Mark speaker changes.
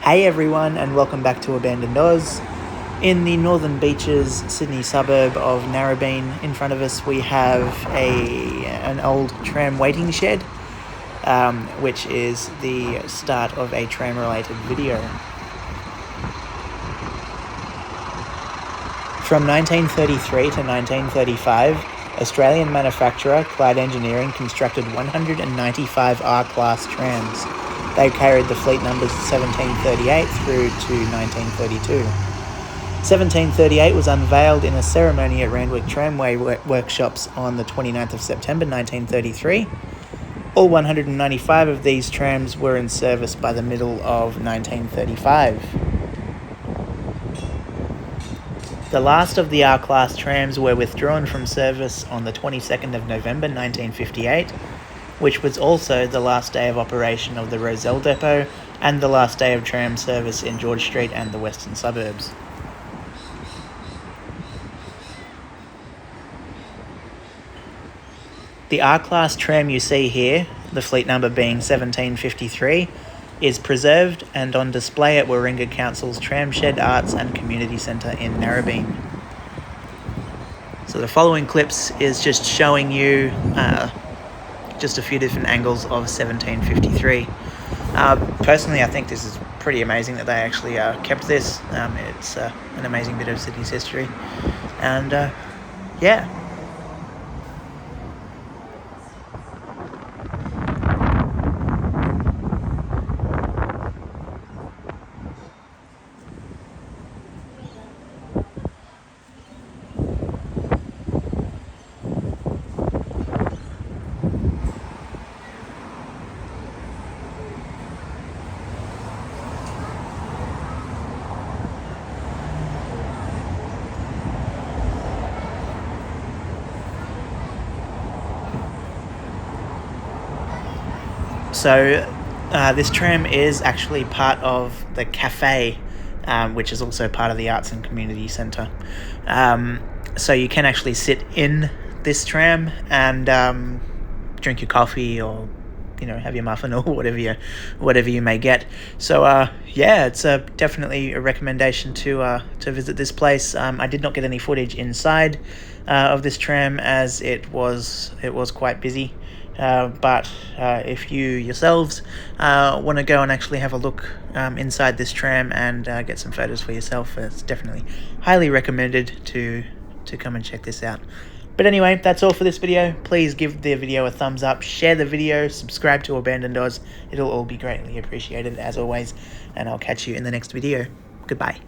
Speaker 1: Hey everyone, and welcome back to Abandoned Oz. In the northern beaches, Sydney suburb of Narrabeen, in front of us we have an old tram waiting shed, which is the start of a tram-related video. From 1933 to 1935, Australian manufacturer Clyde Engineering constructed 195 R-Class trams. They carried the fleet numbers 1738 through to 1932. 1738 was unveiled in a ceremony at Randwick Tramway Workshops on the 29th of September 1933. All 195 of these trams were in service by the middle of 1935. The last of the R-Class trams were withdrawn from service on the 22nd of November 1958, which was also the last day of operation of the Rozelle Depot and the last day of tram service in George Street and the Western Suburbs. The R-Class tram you see here, the fleet number being 1753, is preserved and on display at Warringah Council's Tramshed Arts and Community Centre in Narrabeen. So the following clips is just showing you just a few different angles of 1753. Personally, I think this is pretty amazing that they actually kept this. It's an amazing bit of Sydney's history, and yeah. So this tram is actually part of the cafe, which is also part of the Arts and Community Centre. So you can actually sit in this tram and drink your coffee or have your muffin or whatever you may get. So yeah, it's definitely a recommendation to visit this place. I did not get any footage inside of this tram as it was quite busy. But if you yourselves want to go and actually have a look inside this tram and get some photos for yourself, it's definitely highly recommended to come and check this out. But anyway, that's all for this video. Please give the video a thumbs up, share the video, subscribe to Abandoned Oz. It'll all be greatly appreciated as always, and I'll catch you in the next video. Goodbye.